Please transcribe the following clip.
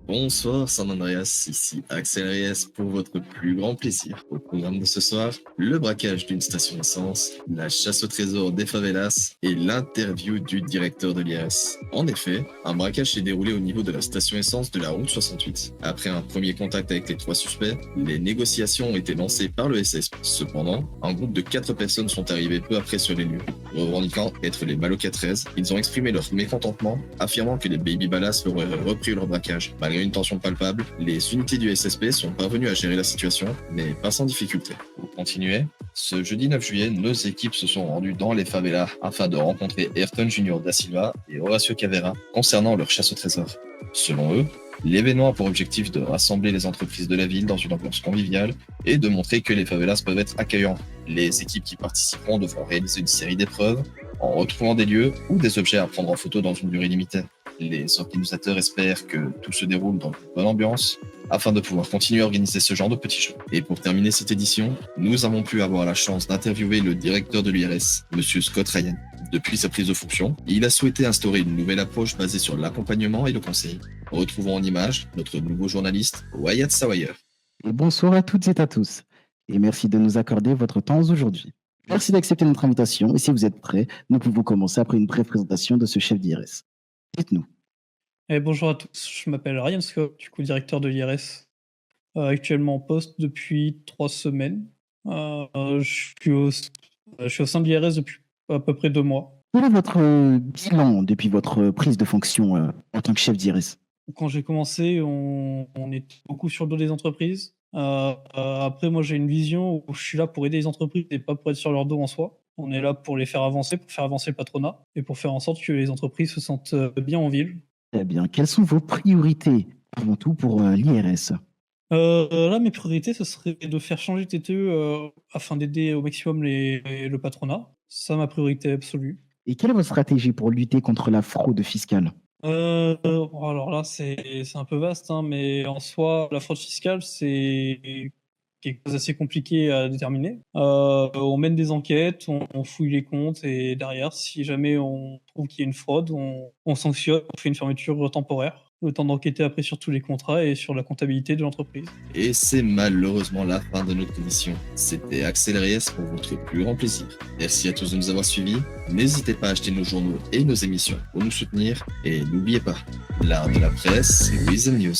Bonsoir San Andreas, ici Axel Reyes pour votre plus grand plaisir. Au programme de ce soir, le braquage d'une station essence, la chasse au trésor des favelas et l'interview du directeur de l'IRS. En effet, un braquage s'est déroulé au niveau de la station essence de la route 68. Après un premier contact avec les trois suspects, les négociations ont été lancées par le SSP. Cependant, un groupe de 4 personnes sont arrivées peu après sur les lieux. Revendiquant être les Maloca 13, ils ont exprimé leur mécontentement, affirmant que les Baby Ballas auraient repris leur braquage. Malgré une tension palpable, les unités du SSP sont parvenues à gérer la situation, mais pas sans difficulté. Pour continuer, ce jeudi 9 juillet, nos équipes se sont rendues dans les favelas afin de rencontrer Ayrton Junior da Silva et Horacio Caveira concernant leur chasse au trésor. Selon eux, l'événement a pour objectif de rassembler les entreprises de la ville dans une ambiance conviviale et de montrer que les favelas peuvent être accueillants. Les équipes qui participeront devront réaliser une série d'épreuves en retrouvant des lieux ou des objets à prendre en photo dans une durée limitée. Les organisateurs espèrent que tout se déroule dans une bonne ambiance afin de pouvoir continuer à organiser ce genre de petits shows. Et pour terminer cette édition, nous avons pu avoir la chance d'interviewer le directeur de l'IRS, Monsieur Scott Ryan. Depuis sa prise de fonction, il a souhaité instaurer une nouvelle approche basée sur l'accompagnement et le conseil. Retrouvons en image notre nouveau journaliste, Wyatt Sawyer. Et bonsoir à toutes et à tous. Et merci de nous accorder votre temps aujourd'hui. Merci d'accepter notre invitation. Et si vous êtes prêts, nous pouvons commencer après une brève présentation de ce chef d'IRS. Dites-nous. Bonjour à tous, je m'appelle Ryan Scott, directeur de l'IRS, actuellement en poste depuis 3 semaines. Je suis au sein de l'IRS depuis à peu près 2 mois. Quel est votre bilan depuis votre prise de fonction en tant que chef d'IRS? Quand j'ai commencé, on était beaucoup sur le dos des entreprises. Après, moi, j'ai une vision où je suis là pour aider les entreprises et pas pour être sur leur dos en soi. On est là pour les faire avancer, pour faire avancer le patronat et pour faire en sorte que les entreprises se sentent bien en ville. Très bien. Quelles sont vos priorités avant tout pour l'IRS? Là, mes priorités, ce serait de faire changer TTE afin d'aider au maximum le patronat. C'est ça ma priorité absolue. Et quelle est votre stratégie pour lutter contre la fraude fiscale? Alors là, c'est un peu vaste, hein, mais en soi, la fraude fiscale, c'est quelque chose d'assez compliqué à déterminer. On mène des enquêtes, on fouille les comptes et derrière, si jamais on trouve qu'il y a une fraude, on sanctionne, on fait une fermeture temporaire. Le temps d'enquêter après sur tous les contrats et sur la comptabilité de l'entreprise. Et c'est malheureusement la fin de notre émission. C'était Axel Reyes pour votre plus grand plaisir. Merci à tous de nous avoir suivis. N'hésitez pas à acheter nos journaux et nos émissions pour nous soutenir. Et n'oubliez pas, l'art de la presse, c'est Wisdom News.